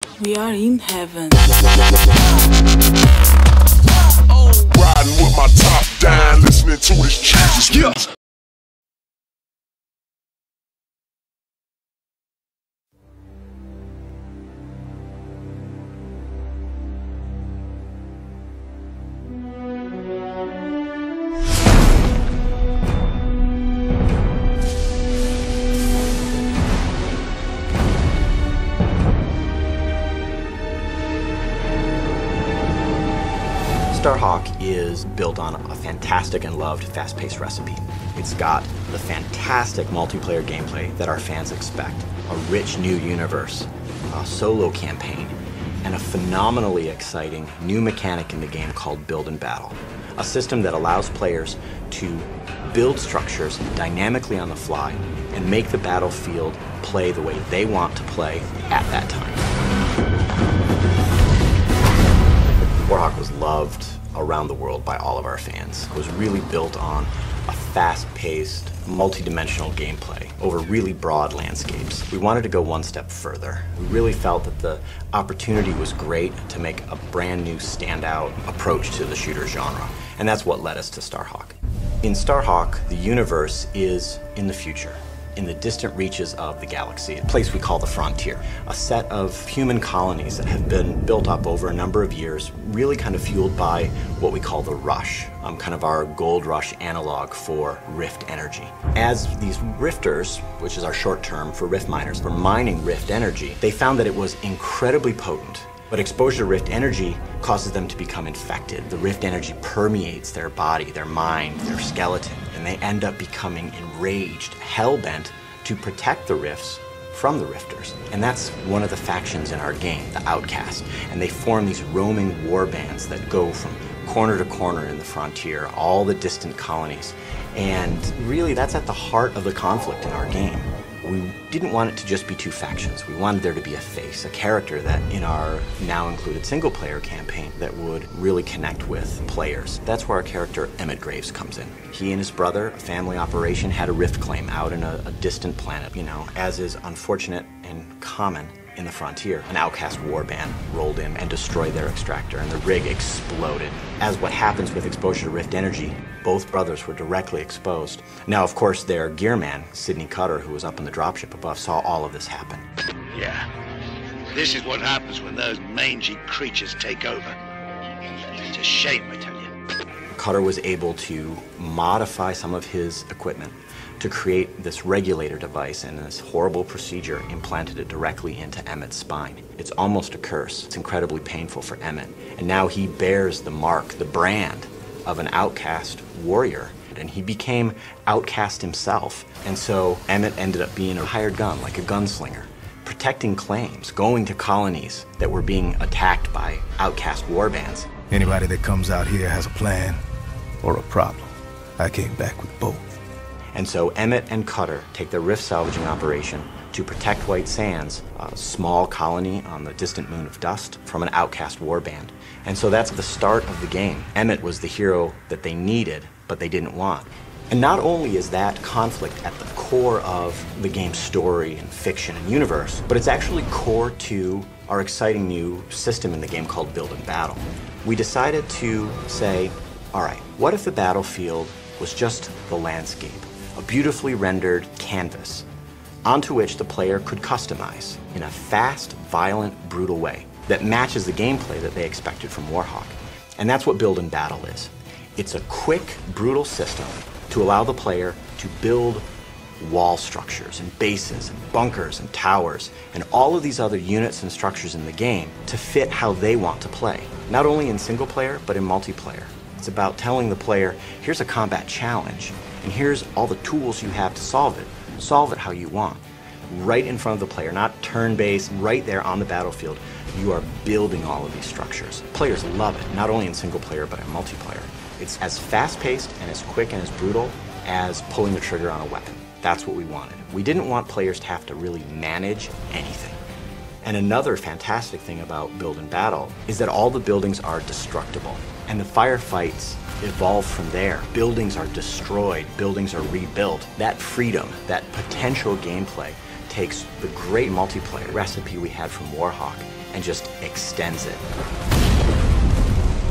We are in heaven. Riding with my top down, listening to this Jesus music. Starhawk is built on a fantastic and loved fast-paced recipe. It's got the fantastic multiplayer gameplay that our fans expect, a rich new universe, a solo campaign, and a phenomenally exciting new mechanic in the game called Build and Battle, a system that allows players to build structures dynamically on the fly and make the battlefield play the way they want to play at that time. Warhawk was loved around the world by all of our fans. It was really built on a fast-paced, multi-dimensional gameplay over really broad landscapes. We wanted to go one step further. We really felt that the opportunity was great to make a brand new standout approach to the shooter genre, and that's what led us to Starhawk. In Starhawk, the universe is in the future, in the distant reaches of the galaxy, a place we call the frontier, a set of human colonies that have been built up over a number of years, really kind of fueled by what we call the rush, kind of our gold rush analog for rift energy. As these rifters, which is our short term for rift miners, were mining rift energy, they found that it was incredibly potent. But exposure to rift energy causes them to become infected. The rift energy permeates their body, their mind, their skeleton, and they end up becoming enraged, hell-bent to protect the rifts from the rifters. And that's one of the factions in our game, the outcast. And they form these roaming war bands that go from corner to corner in the frontier, all the distant colonies. And really, that's at the heart of the conflict in our game. We didn't want it to just be two factions. We wanted there to be a face, a character that in our now included single player campaign that would really connect with players. That's where our character Emmett Graves comes in. He and his brother, a family operation, had a rift claim out in a distant planet. You know, as is unfortunate and common in the frontier, an outcast warband rolled in and destroyed their extractor, and the rig exploded. As what happens with exposure to rift energy, both brothers were directly exposed. Now, of course, their gearman, Sidney Cutter, who was up in the dropship above, saw all of this happen. Yeah, this is what happens when those mangy creatures take over. It's a shame, I tell you. Cutter was able to modify some of his equipment to create this regulator device, and this horrible procedure implanted it directly into Emmett's spine. It's almost a curse. It's incredibly painful for Emmett. And now he bears the mark, the brand of an outcast warrior. And he became outcast himself. And so Emmett ended up being a hired gun, like a gunslinger, protecting claims, going to colonies that were being attacked by outcast warbands. Anybody that comes out here has a plan or a problem. I came back with both. And so Emmett and Cutter take their rift salvaging operation to protect White Sands, a small colony on the distant moon of Dust, from an outcast warband. And so that's the start of the game. Emmett was the hero that they needed, but they didn't want. And not only is that conflict at the core of the game's story and fiction and universe, but it's actually core to our exciting new system in the game called Build and Battle. We decided to say, all right, what if the battlefield was just the landscape? A beautifully rendered canvas onto which the player could customize in a fast, violent, brutal way that matches the gameplay that they expected from Warhawk. And that's what Build and Battle is. It's a quick, brutal system to allow the player to build wall structures and bases and bunkers and towers and all of these other units and structures in the game to fit how they want to play, not only in single player, but in multiplayer. It's about telling the player, here's a combat challenge, and here's all the tools you have to solve it. Solve it how you want. Right in front of the player, not turn-based, right there on the battlefield. You are building all of these structures. Players love it, not only in single player, but in multiplayer. It's as fast-paced and as quick and as brutal as pulling the trigger on a weapon. That's what we wanted. We didn't want players to have to really manage anything. And another fantastic thing about Build and Battle is that all the buildings are destructible, and the firefights evolve from there. Buildings are destroyed, buildings are rebuilt. That freedom, that potential gameplay takes the great multiplayer recipe we had from Warhawk and just extends it.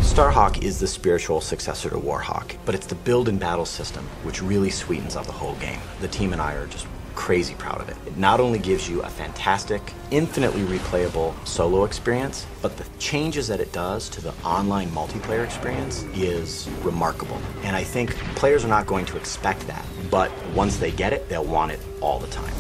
Starhawk is the spiritual successor to Warhawk, but it's the build and battle system which really sweetens up the whole game. The team and I are just crazy proud of it. It not only gives you a fantastic, infinitely replayable solo experience, but the changes that it does to the online multiplayer experience is remarkable. And I think players are not going to expect that, but once they get it, they'll want it all the time.